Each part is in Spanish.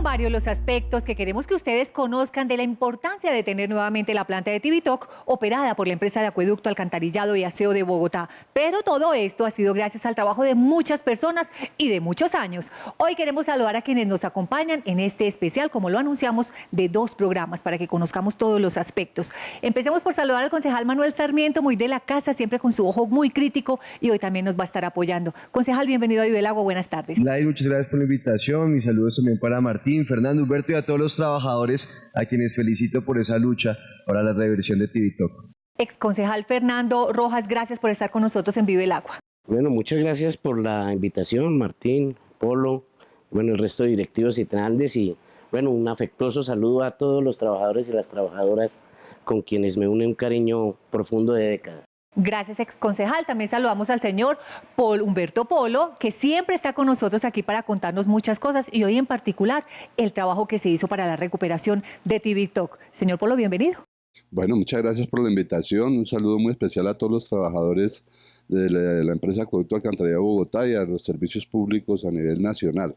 varios los aspectos que queremos que ustedes conozcan de la importancia de tener nuevamente la planta de Tibitoc operada por la empresa de acueducto, alcantarillado y aseo de Bogotá. Pero todo esto ha sido gracias al trabajo de muchas personas y de muchos años. Hoy queremos saludar a quienes nos acompañan en este especial, como lo anunciamos, de 2 programas para que conozcamos todos los aspectos. Empecemos por saludar al concejal Manuel Sarmiento, muy de la casa, siempre con su ojo muy crítico, y hoy también nos va a estar apoyando. Concejal, bienvenido a Vive el Agua, buenas tardes. Gladys, muchas gracias por la invitación. Mis saludos también para Martín, Fernando, Humberto y a todos los trabajadores a quienes felicito por esa lucha para la reversión de Tibitoc. Exconcejal Fernando Rojas, gracias por estar con nosotros en Vive el Agua. Bueno, muchas gracias por la invitación, Martín, Polo, bueno, el resto de directivos y trandes, y bueno, un afectuoso saludo a todos los trabajadores y las trabajadoras con quienes me une un cariño profundo de décadas. Gracias, exconcejal. También saludamos al señor Humberto Polo, que siempre está con nosotros aquí para contarnos muchas cosas, y hoy en particular el trabajo que se hizo para la recuperación de Tibitoc. Señor Polo, bienvenido. Bueno, muchas gracias por la invitación. Un saludo muy especial a todos los trabajadores de la empresa Acueducto Alcantarillado Bogotá y a los servicios públicos a nivel nacional.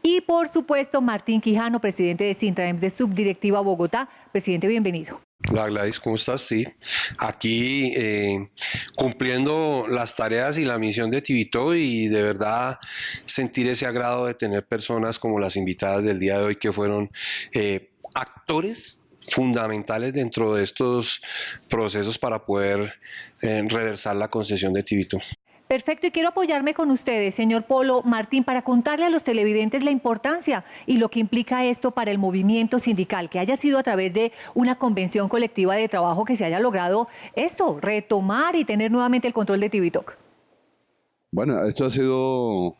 Y por supuesto, Martín Quijano, presidente de Sintraems de Subdirectiva Bogotá. Presidente, bienvenido. Hola Gladys, ¿cómo estás? Sí, aquí cumpliendo las tareas y la misión de Tibitoc, y de verdad sentir ese agrado de tener personas como las invitadas del día de hoy, que fueron actores fundamentales dentro de estos procesos para poder reversar la concesión de Tibitoc. Perfecto, y quiero apoyarme con ustedes, señor Polo, Martín, para contarle a los televidentes la importancia y lo que implica esto para el movimiento sindical, que haya sido a través de una convención colectiva de trabajo que se haya logrado esto, retomar y tener nuevamente el control de Tibitoc. Bueno, esto ha sido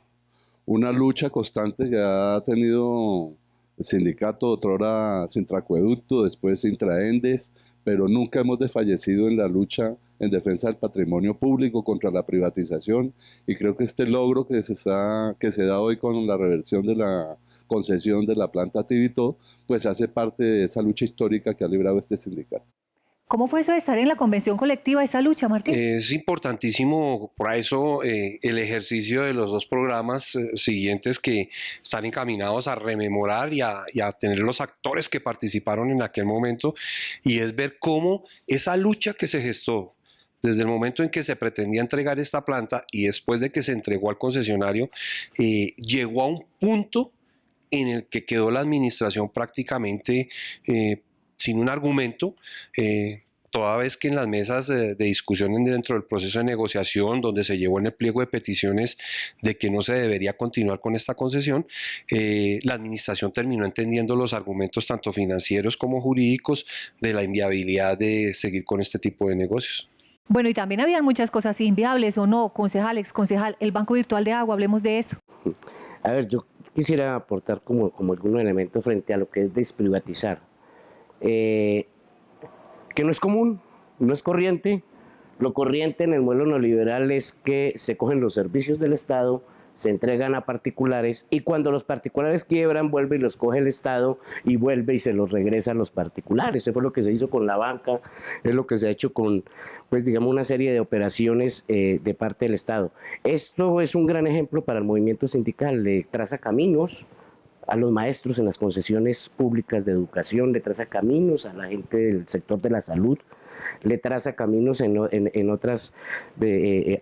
una lucha constante que ha tenido el sindicato, otrora Sintracueducto, después Sintraendes, pero nunca hemos desfallecido en la lucha en defensa del patrimonio público contra la privatización, y creo que este logro que se da hoy con la reversión de la concesión de la planta Tibitoc, pues hace parte de esa lucha histórica que ha librado este sindicato. ¿Cómo fue eso de estar en la convención colectiva, esa lucha, Martín? Es importantísimo, por eso el ejercicio de los 2 programas siguientes, que están encaminados a rememorar y a tener los actores que participaron en aquel momento, y es ver cómo esa lucha que se gestó desde el momento en que se pretendía entregar esta planta y después de que se entregó al concesionario, llegó a un punto en el que quedó la administración prácticamente sin un argumento, toda vez que en las mesas de discusión dentro del proceso de negociación, donde se llevó en el pliego de peticiones de que no se debería continuar con esta concesión, la administración terminó entendiendo los argumentos tanto financieros como jurídicos de la inviabilidad de seguir con este tipo de negocios. Bueno, y también habían muchas cosas inviables, ¿o no, concejal, exconcejal? El Banco Virtual de Agua, hablemos de eso. A ver, yo quisiera aportar como algún elemento frente a lo que es desprivatizar, que no es común, no es corriente. Lo corriente en el modelo neoliberal es que se cogen los servicios del Estado, se entregan a particulares, y cuando los particulares quiebran, vuelve y los coge el Estado y vuelve y se los regresa a los particulares. Eso fue lo que se hizo con la banca, es lo que se ha hecho con, pues digamos, una serie de operaciones de parte del Estado. Esto es un gran ejemplo para el movimiento sindical, le traza caminos a los maestros en las concesiones públicas de educación, le traza caminos a la gente del sector de la salud, le traza caminos en otras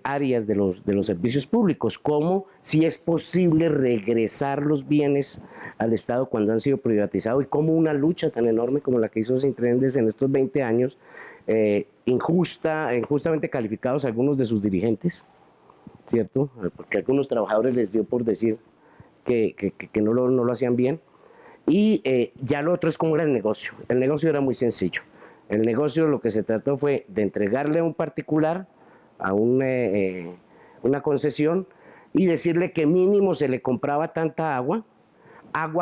áreas de los servicios públicos, como si es posible regresar los bienes al Estado cuando han sido privatizados, y como una lucha tan enorme como la que hizo Sintraendes en estos 20 años, injustamente calificados algunos de sus dirigentes, ¿cierto? Porque a algunos trabajadores les dio por decir que no lo hacían bien, y ya lo otro es cómo era el negocio. El negocio era muy sencillo. El negocio, lo que se trató fue de entregarle a un particular a una concesión y decirle que mínimo se le compraba tanta agua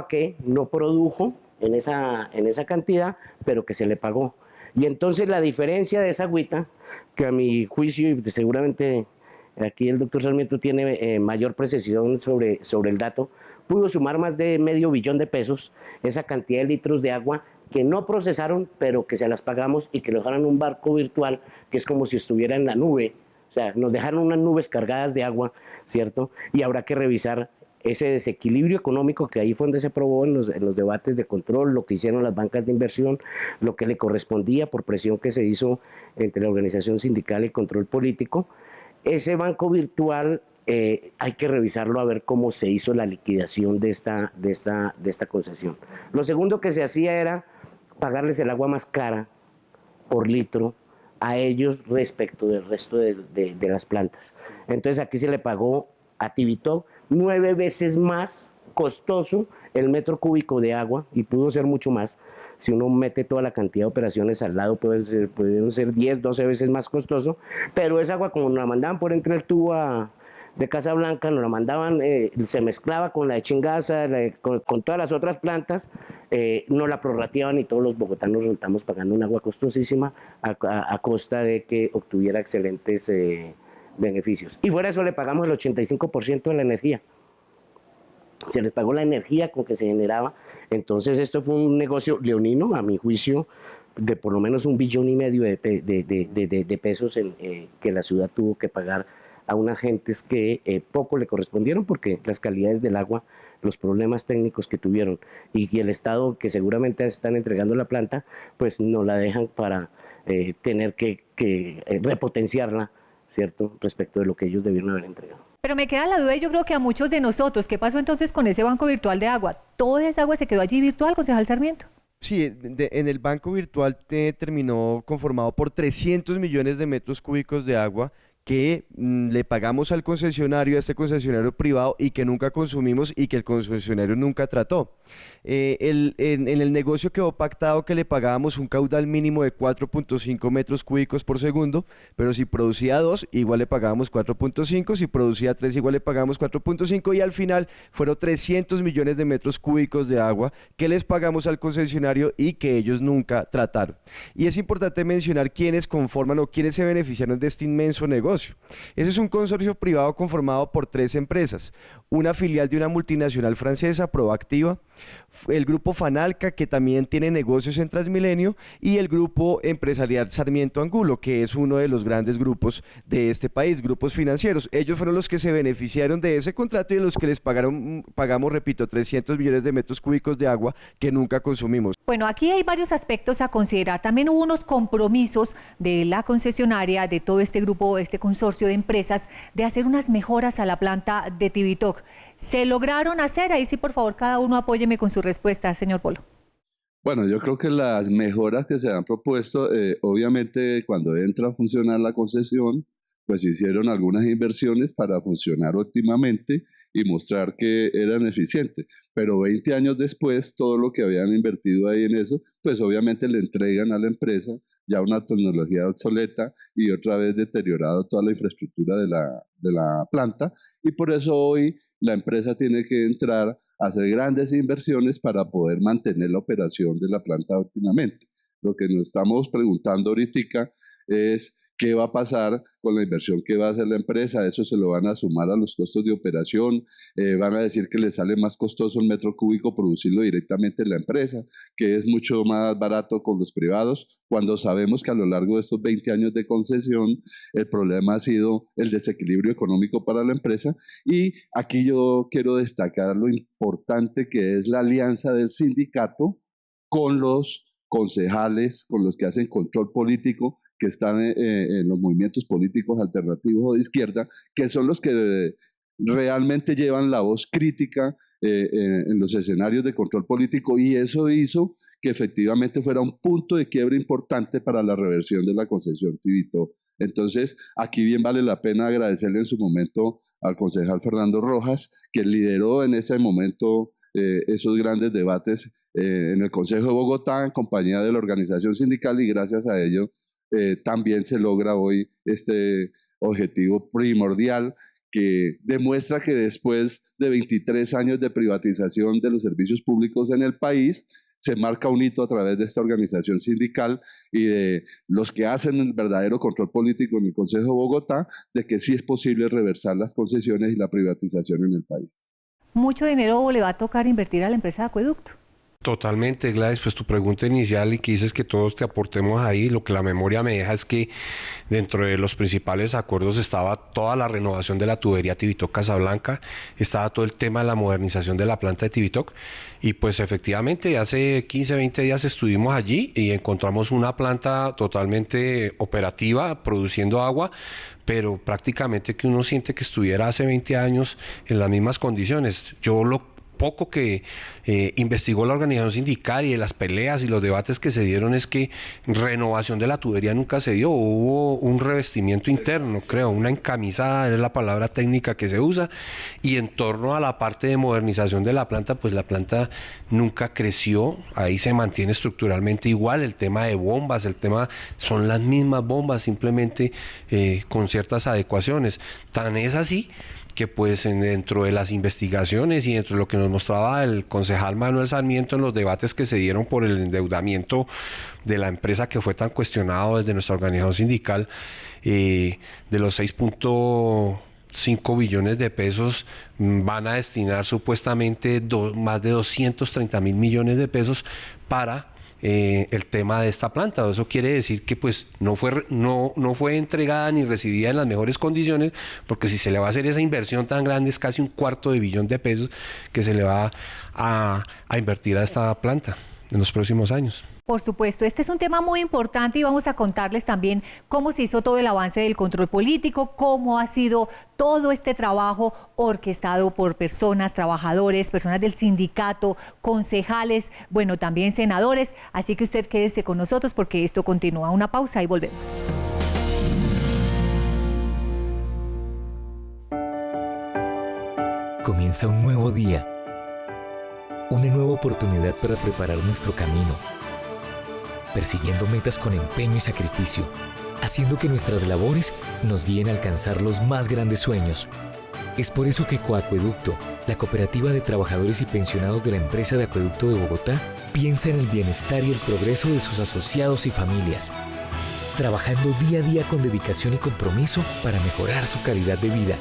que no produjo en esa cantidad, pero que se le pagó. Y entonces la diferencia de esa agüita, que a mi juicio, y seguramente aquí el doctor Sarmiento tiene mayor precisión sobre el dato, pudo sumar más de $500 millones de pesos, esa cantidad de litros de agua que no procesaron, pero que se las pagamos, y que lo dejaron en un barco virtual, que es como si estuviera en la nube. O sea, nos dejaron unas nubes cargadas de agua, ¿cierto? Y habrá que revisar ese desequilibrio económico que ahí fue donde se probó en los debates de control, lo que hicieron las bancas de inversión, lo que le correspondía por presión que se hizo entre la organización sindical y control político. Ese banco virtual hay que revisarlo a ver cómo se hizo la liquidación de esta concesión. Lo segundo que se hacía era pagarles el agua más cara por litro a ellos respecto del resto de las plantas. Entonces aquí se le pagó a Tivitok 9 veces más costoso el metro cúbico de agua, y pudo ser mucho más. Si uno mete toda la cantidad de operaciones al lado, pudieron ser 10, 12 veces más costoso, pero esa agua, como nos la mandaban por entre el tubo de Casablanca, nos la mandaban, se mezclaba con la de Chingaza, con todas las otras plantas, no la prorrateaban y todos los bogotanos resultamos pagando un agua costosísima a costa de que obtuviera excelentes beneficios. Y fuera de eso le pagamos el 85% de la energía. Se les pagó la energía con que se generaba. Entonces esto fue un negocio leonino, a mi juicio, de por lo menos 1,5 billones de pesos que la ciudad tuvo que pagar a unas gentes que poco le correspondieron, porque las calidades del agua, los problemas técnicos que tuvieron y el estado que seguramente están entregando la planta, pues no la dejan para tener que repotenciarla, ¿cierto?, respecto de lo que ellos debieron haber entregado. Pero me queda la duda, y yo creo que a muchos de nosotros, ¿qué pasó entonces con ese banco virtual de agua? ¿Toda esa agua se quedó allí virtual, concejal Sarmiento? Sí, en el banco virtual terminó conformado por 300 millones de metros cúbicos de agua que le pagamos al concesionario, a este concesionario privado, y que nunca consumimos y que el concesionario nunca trató. En el negocio quedó pactado que le pagábamos un caudal mínimo de 4.5 metros cúbicos por segundo, pero si producía 2, igual le pagábamos 4.5, si producía 3, igual le pagábamos 4.5, y al final fueron 300 millones de metros cúbicos de agua que les pagamos al concesionario y que ellos nunca trataron. Y es importante mencionar quiénes conforman o quiénes se beneficiaron de este inmenso negocio. Ese es un consorcio privado conformado por 3 empresas, una filial de una multinacional francesa, Proactiva, el grupo Fanalca, que también tiene negocios en Transmilenio, y el grupo empresarial Sarmiento Angulo, que es uno de los grandes grupos de este país, grupos financieros. Ellos fueron los que se beneficiaron de ese contrato y los que les pagamos, repito, 300 millones de metros cúbicos de agua que nunca consumimos. Bueno, aquí hay varios aspectos a considerar. También hubo unos compromisos de la concesionaria, de todo este grupo, este consorcio de empresas, de hacer unas mejoras a la planta de Tivitok. ¿Se lograron hacer? Ahí sí, por favor, cada uno apóyeme con su respuesta, señor Polo. Bueno, yo creo que las mejoras que se han propuesto, obviamente cuando entra a funcionar la concesión, pues hicieron algunas inversiones para funcionar óptimamente y mostrar que eran eficientes. Pero 20 años después, todo lo que habían invertido ahí en eso, pues obviamente le entregan a la empresa ya una tecnología obsoleta y otra vez deteriorado toda la infraestructura de la planta, y por eso hoy la empresa tiene que entrar a hacer grandes inversiones para poder mantener la operación de la planta óptimamente. Lo que nos estamos preguntando ahorita es qué va a pasar con la inversión que va a hacer la empresa. Eso se lo van a sumar a los costos de operación, van a decir que le sale más costoso el metro cúbico producirlo directamente en la empresa, que es mucho más barato con los privados, cuando sabemos que a lo largo de estos 20 años de concesión el problema ha sido el desequilibrio económico para la empresa. Y aquí yo quiero destacar lo importante que es la alianza del sindicato con los concejales, con los que hacen control político, que están en los movimientos políticos alternativos o de izquierda, que son los que realmente llevan la voz crítica en los escenarios de control político, y eso hizo que efectivamente fuera un punto de quiebre importante para la reversión de la concesión Tivitok. Entonces, aquí bien vale la pena agradecerle en su momento al concejal Fernando Rojas, que lideró en ese momento esos grandes debates en el Consejo de Bogotá en compañía de la organización sindical, y gracias a ello también se logra hoy este objetivo primordial que demuestra que después de 23 años de privatización de los servicios públicos en el país, se marca un hito a través de esta organización sindical y de los que hacen el verdadero control político en el Consejo de Bogotá, de que sí es posible reversar las concesiones y la privatización en el país. Mucho dinero le va a tocar invertir a la empresa de acueducto. Totalmente, Gladys, pues tu pregunta inicial y que dices que todos te aportemos ahí, lo que la memoria me deja es que dentro de los principales acuerdos estaba toda la renovación de la tubería Tibitoc Casablanca, estaba todo el tema de la modernización de la planta de Tibitoc y pues efectivamente hace 15, 20 días estuvimos allí y encontramos una planta totalmente operativa, produciendo agua, pero prácticamente que uno siente que estuviera hace 20 años en las mismas condiciones. Yo lo poco que investigó la organización sindical y de las peleas y los debates que se dieron es que renovación de la tubería nunca se dio, hubo un revestimiento interno, creo, una encamisada, es la palabra técnica que se usa, y en torno a la parte de modernización de la planta, pues la planta nunca creció, ahí se mantiene estructuralmente igual, el tema de bombas, el tema son las mismas bombas, simplemente con ciertas adecuaciones, tan es así que pues dentro de las investigaciones y dentro de lo que nos mostraba el concejal Manuel Sarmiento en los debates que se dieron por el endeudamiento de la empresa que fue tan cuestionado desde nuestra organización sindical, de los 6,5 billones de pesos van a destinar supuestamente más de 230.000 millones de pesos para el tema de esta planta. Eso quiere decir que pues no fue entregada ni recibida en las mejores condiciones, porque si se le va a hacer esa inversión tan grande, es casi 1/4 de 1 billón de pesos que se le va a invertir a esta planta en los próximos años. Por supuesto, este es un tema muy importante y vamos a contarles también cómo se hizo todo el avance del control político, cómo ha sido todo este trabajo orquestado por personas, trabajadores, personas del sindicato, concejales, bueno, también senadores. Así que usted quédese con nosotros porque esto continúa. Una pausa y volvemos. Comienza un nuevo día, una nueva oportunidad para preparar nuestro camino, persiguiendo metas con empeño y sacrificio, haciendo que nuestras labores nos guíen a alcanzar los más grandes sueños. Es por eso que Coacueducto, la cooperativa de trabajadores y pensionados de la empresa de Acueducto de Bogotá, piensa en el bienestar y el progreso de sus asociados y familias, trabajando día a día con dedicación y compromiso para mejorar su calidad de vida.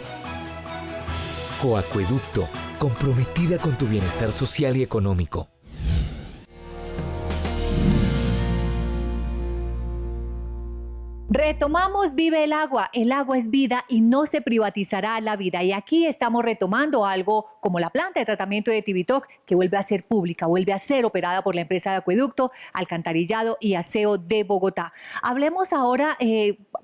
Coacueducto, comprometida con tu bienestar social y económico. Retomamos Vive el agua es vida y no se privatizará la vida. Y aquí estamos retomando algo como la planta de tratamiento de Tibitoc, que vuelve a ser pública, vuelve a ser operada por la empresa de acueducto, alcantarillado y aseo de Bogotá. Hablemos ahora,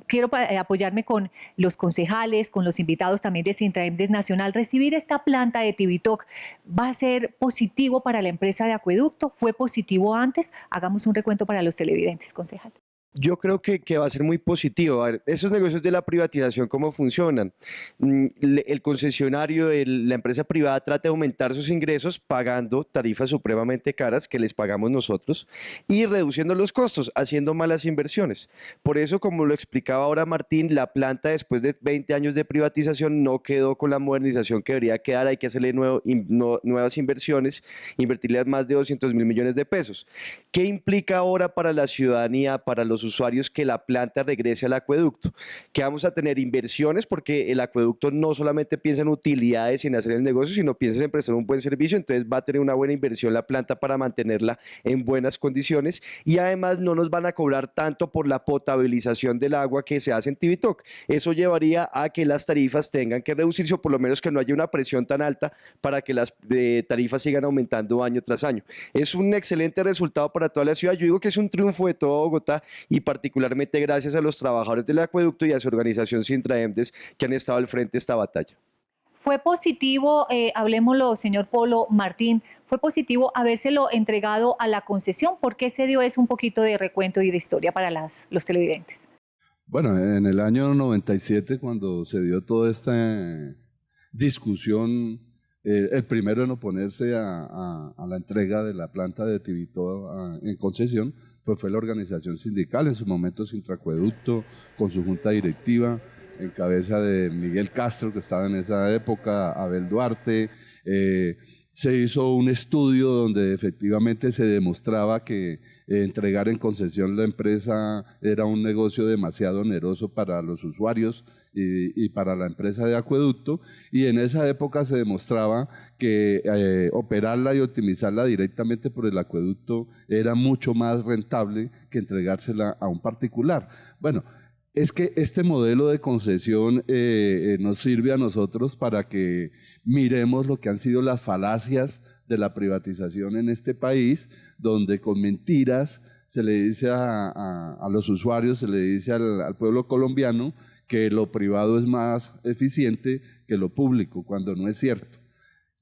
quiero apoyarme con los concejales, con los invitados también de Sintraemdes Nacional. Recibir esta planta de Tibitoc, ¿va a ser positivo para la empresa de acueducto? ¿Fue positivo antes? Hagamos un recuento para los televidentes, concejal. Yo creo que va a ser muy positivo. A ver, esos negocios de la privatización, ¿cómo funcionan? El concesionario, la empresa privada trata de aumentar sus ingresos pagando tarifas supremamente caras que les pagamos nosotros y reduciendo los costos, haciendo malas inversiones. Por eso, como lo explicaba ahora Martín, la planta después de 20 años de privatización no quedó con la modernización que debería quedar. Hay que hacerle nuevas inversiones, invertirle más de 200.000 millones de pesos. ¿Qué implica ahora para la ciudadanía, para los usuarios, que la planta regrese al acueducto? Que vamos a tener inversiones porque el acueducto no solamente piensa en utilidades y en hacer el negocio, sino piensa en prestar un buen servicio, entonces va a tener una buena inversión la planta para mantenerla en buenas condiciones y además no nos van a cobrar tanto por la potabilización del agua que se hace en Tibitoc. Eso llevaría a que las tarifas tengan que reducirse o por lo menos que no haya una presión tan alta para que las tarifas sigan aumentando año tras año. Es un excelente resultado para toda la ciudad. Yo digo que es un triunfo de toda Bogotá y particularmente gracias a los trabajadores del acueducto y a su organización Sintraemdes que han estado al frente de esta batalla. Fue positivo, hablemoslo, señor Polo Martín, fue positivo habérselo entregado a la concesión. ¿Por qué se dio eso? Un poquito de recuento y de historia para los televidentes. Bueno, en el año 97, cuando se dio toda esta discusión, el primero en oponerse a la entrega de la planta de Tibitoc en concesión, pues fue la organización sindical, en su momento Sintracueducto, con su junta directiva, en cabeza de Miguel Castro, que estaba en esa época, Abel Duarte, se hizo un estudio donde efectivamente se demostraba que entregar en concesión la empresa era un negocio demasiado oneroso para los usuarios y para la empresa de acueducto, y en esa época se demostraba que operarla y optimizarla directamente por el acueducto era mucho más rentable que entregársela a un particular. Bueno, es que este modelo de concesión nos sirve a nosotros para que miremos lo que han sido las falacias de la privatización en este país, donde con mentiras se le dice a los usuarios, se le dice al pueblo colombiano que lo privado es más eficiente que lo público, cuando no es cierto.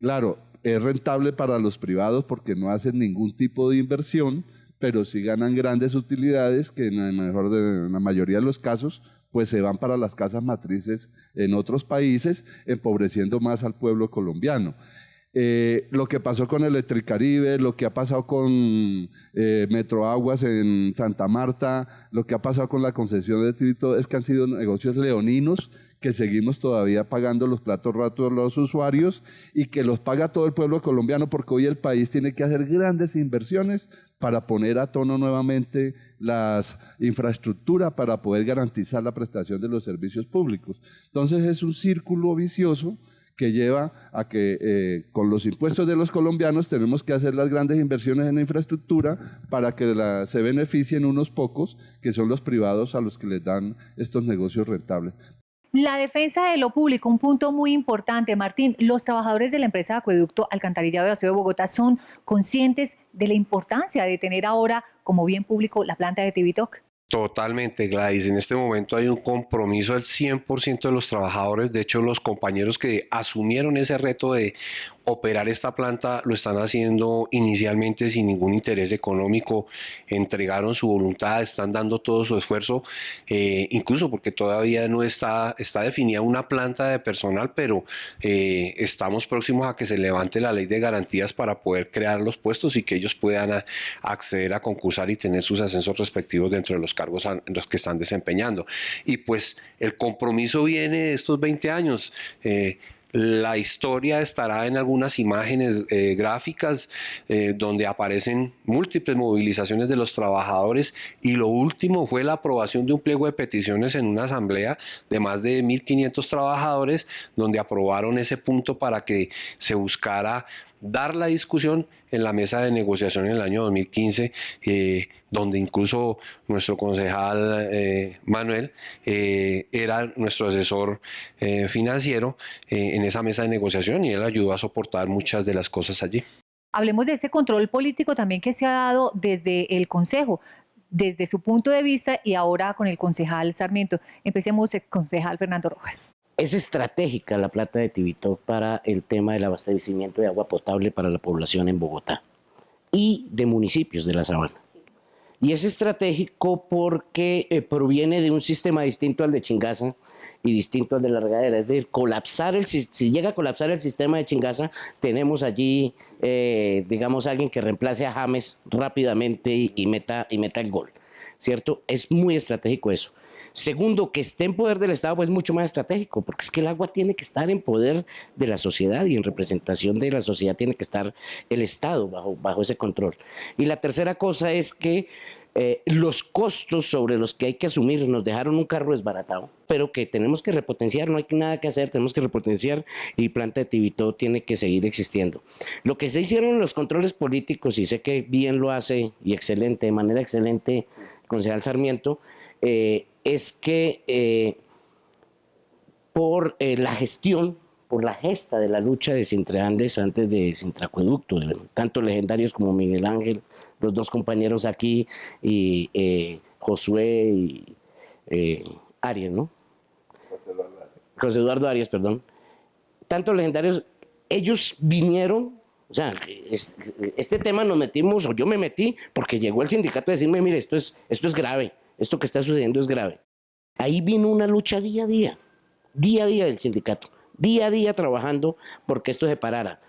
Claro, es rentable para los privados porque no hacen ningún tipo de inversión, pero sí ganan grandes utilidades que en la mayoría de los casos pues se van para las casas matrices en otros países, empobreciendo más al pueblo colombiano. Lo que pasó con Electricaribe, lo que ha pasado con Metroaguas en Santa Marta, lo que ha pasado con la concesión de Trito, es que han sido negocios leoninos que seguimos todavía pagando los platos rotos a los usuarios y que los paga todo el pueblo colombiano, porque hoy el país tiene que hacer grandes inversiones para poner a tono nuevamente las infraestructuras para poder garantizar la prestación de los servicios públicos. Entonces es un círculo vicioso que lleva a que con los impuestos de los colombianos tenemos que hacer las grandes inversiones en infraestructura para que se beneficien unos pocos, que son los privados a los que les dan estos negocios rentables. La defensa de lo público, un punto muy importante, Martín. Los trabajadores de la empresa de acueducto Alcantarillado y Aseo de Bogotá son conscientes de la importancia de tener ahora como bien público la planta de Tibitoc. Totalmente, Gladys. En este momento hay un compromiso del 100% de los trabajadores. De hecho, los compañeros que asumieron ese reto de operar esta planta lo están haciendo inicialmente sin ningún interés económico. Entregaron su voluntad, están dando todo su esfuerzo, incluso porque todavía no está definida una planta de personal, pero estamos próximos a que se levante la ley de garantías para poder crear los puestos y que ellos puedan acceder a concursar y tener sus ascensos respectivos dentro de los cargos en los que están desempeñando. Y pues el compromiso viene de estos 20 años. La historia estará en algunas imágenes gráficas donde aparecen múltiples movilizaciones de los trabajadores, y lo último fue la aprobación de un pliego de peticiones en una asamblea de más de 1.500 trabajadores, donde aprobaron ese punto para que se buscara dar la discusión en la mesa de negociación en el año 2015, donde incluso nuestro concejal Manuel era nuestro asesor financiero en esa mesa de negociación, y él ayudó a soportar muchas de las cosas allí. Hablemos de ese control político también que se ha dado desde el Consejo, desde su punto de vista, y ahora con el concejal Sarmiento. Empecemos, concejal Fernando Rojas. Es estratégica la planta de Tibitoc para el tema del abastecimiento de agua potable para la población en Bogotá y de municipios de la Sabana. Y es estratégico porque proviene de un sistema distinto al de Chingaza y distinto al de la regadera. Es decir, si llega a colapsar el sistema de Chingaza, tenemos allí, digamos, alguien que reemplace a James rápidamente y meta el gol, ¿cierto? Es muy estratégico eso. Segundo, que esté en poder del Estado, pues es mucho más estratégico, porque es que el agua tiene que estar en poder de la sociedad, y en representación de la sociedad tiene que estar el Estado bajo ese control. Y la tercera cosa es que los costos sobre los que hay que asumir nos dejaron un carro desbaratado, pero que tenemos que repotenciar, no hay nada que hacer, tenemos que repotenciar, y planta de Tibitoc tiene que seguir existiendo. Lo que se hicieron en los controles políticos, y sé que bien lo hace, y excelente, de manera excelente, el concejal Sarmiento, es que por la gestión, por la gesta de la lucha de Sintraandes antes de Sintracueducto, tanto legendarios como Miguel Ángel, los dos compañeros aquí, y Josué y Arias, ¿no? José Eduardo Arias, perdón. Tanto legendarios, ellos vinieron, o sea, este tema nos metimos, o yo me metí, porque llegó el sindicato a decirme, mire, esto es grave. Esto que está sucediendo es grave. Ahí vino una lucha día a día del sindicato, día a día trabajando porque esto se parara.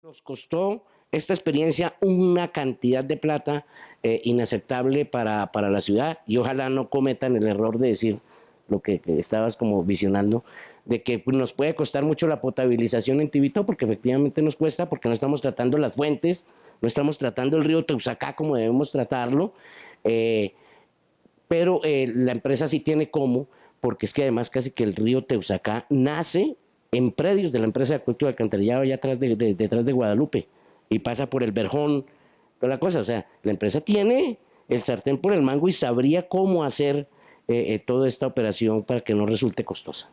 Nos costó esta experiencia una cantidad de plata inaceptable para la ciudad, y ojalá no cometan el error de decir lo que estabas como visionando, de que nos puede costar mucho la potabilización en Tibito, porque efectivamente nos cuesta, porque no estamos tratando las fuentes, no estamos tratando el río Teusacá como debemos tratarlo, pero la empresa sí tiene cómo, porque es que además casi que el río Teusacá nace en predios de la empresa de acueducto de alcantarillado allá atrás detrás de Guadalupe, y pasa por el Verjón, toda la cosa. O sea, la empresa tiene el sartén por el mango y sabría cómo hacer toda esta operación para que no resulte costosa.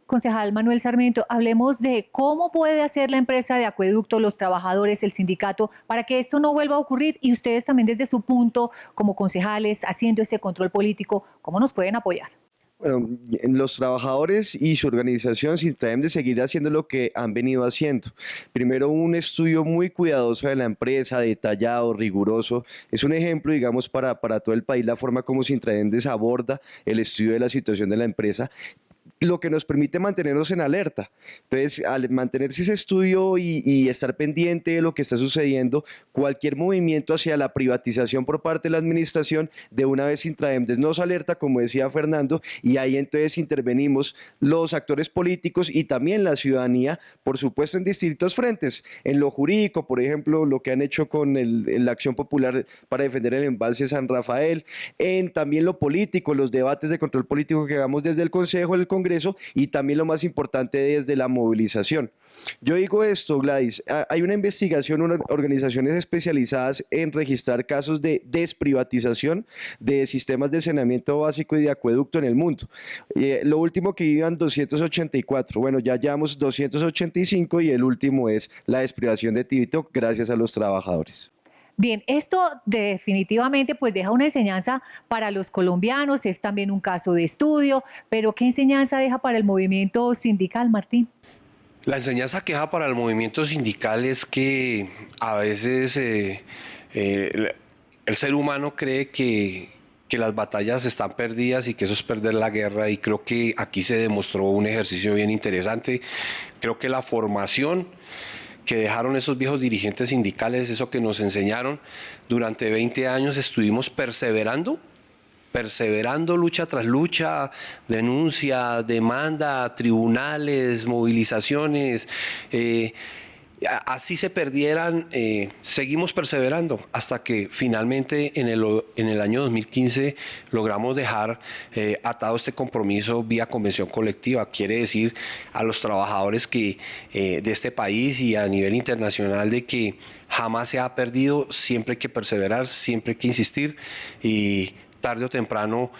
Concejal Manuel Sarmiento, hablemos de cómo puede hacer la empresa de acueducto, los trabajadores, el sindicato, para que esto no vuelva a ocurrir, y ustedes también desde su punto como concejales, haciendo este control político, ¿cómo nos pueden apoyar? Bueno, los trabajadores y su organización Sintraem de seguir haciendo lo que han venido haciendo. Primero, un estudio muy cuidadoso de la empresa, detallado, riguroso. Es un ejemplo, digamos, para todo el país la forma como Sintraem aborda el estudio de la situación de la empresa, lo que nos permite mantenernos en alerta. Entonces, al mantenerse ese estudio y estar pendiente de lo que está sucediendo, cualquier movimiento hacia la privatización por parte de la administración, de una vez Intraemdes nos alerta, como decía Fernando, y ahí entonces intervenimos los actores políticos y también la ciudadanía, por supuesto en distintos frentes. En lo jurídico, por ejemplo, lo que han hecho con la acción popular para defender el embalse San Rafael, en también lo político, los debates de control político que hagamos desde el Consejo, el Congreso, y también lo más importante desde la movilización. Yo digo esto, Gladys, hay una investigación, unas organizaciones especializadas en registrar casos de desprivatización de sistemas de saneamiento básico y de acueducto en el mundo. Lo último que iban 284, bueno, ya llevamos 285 y el último es la desprivación de Tibito gracias a los trabajadores. Bien, esto definitivamente pues deja una enseñanza para los colombianos, es también un caso de estudio, pero ¿qué enseñanza deja para el movimiento sindical, Martín? La enseñanza que deja para el movimiento sindical es que a veces el ser humano cree que las batallas están perdidas y que eso es perder la guerra, y creo que aquí se demostró un ejercicio bien interesante. Creo que la formación que dejaron esos viejos dirigentes sindicales, eso que nos enseñaron durante 20 años, estuvimos perseverando lucha tras lucha, denuncia, demanda, tribunales, movilizaciones, así se perdieran, seguimos perseverando hasta que finalmente en el año 2015 logramos dejar atado este compromiso vía convención colectiva. Quiere decir a los trabajadores que de este país y a nivel internacional de que jamás se ha perdido, siempre hay que perseverar, siempre hay que insistir, y tarde o temprano,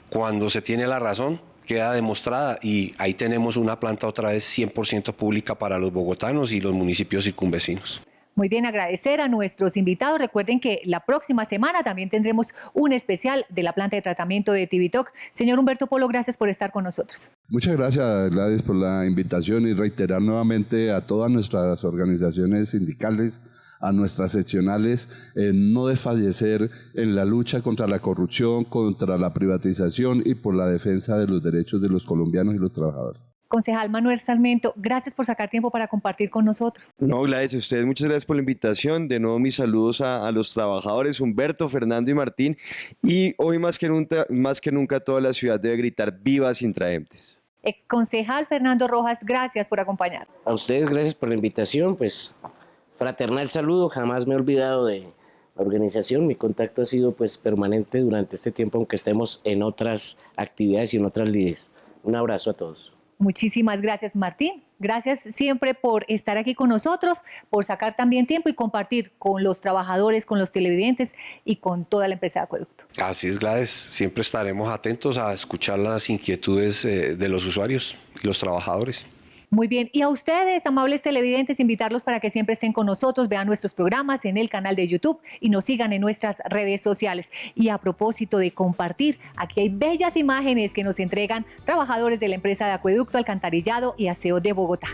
cuando se tiene la razón, queda demostrada, y ahí tenemos una planta otra vez 100% pública para los bogotanos y los municipios circunvecinos. Muy bien, agradecer a nuestros invitados. Recuerden que la próxima semana también tendremos un especial de la planta de tratamiento de Tibitoc. Señor Humberto Polo, gracias por estar con nosotros. Muchas gracias, Gladys, por la invitación, y reiterar nuevamente a todas nuestras organizaciones sindicales, a nuestras seccionales, no desfallecer en la lucha contra la corrupción, contra la privatización y por la defensa de los derechos de los colombianos y los trabajadores. Concejal Manuel Sarmiento, gracias por sacar tiempo para compartir con nosotros. No, Gladys, a ustedes muchas gracias por la invitación. De nuevo mis saludos a los trabajadores, Humberto, Fernando y Martín. Y hoy más que nunca toda la ciudad debe gritar ¡Viva Sintraemdes! Exconcejal Fernando Rojas, gracias por acompañar. A ustedes gracias por la invitación, pues fraternal saludo, jamás me he olvidado de la organización, mi contacto ha sido pues permanente durante este tiempo, aunque estemos en otras actividades y en otras lides. Un abrazo a todos. Muchísimas gracias, Martín. Gracias siempre por estar aquí con nosotros, por sacar también tiempo y compartir con los trabajadores, con los televidentes y con toda la empresa de acueducto. Así es, Gladys. Siempre estaremos atentos a escuchar las inquietudes de los usuarios y los trabajadores. Muy bien, y a ustedes, amables televidentes, invitarlos para que siempre estén con nosotros, vean nuestros programas en el canal de YouTube y nos sigan en nuestras redes sociales. Y a propósito de compartir, aquí hay bellas imágenes que nos entregan trabajadores de la empresa de acueducto, alcantarillado y aseo de Bogotá.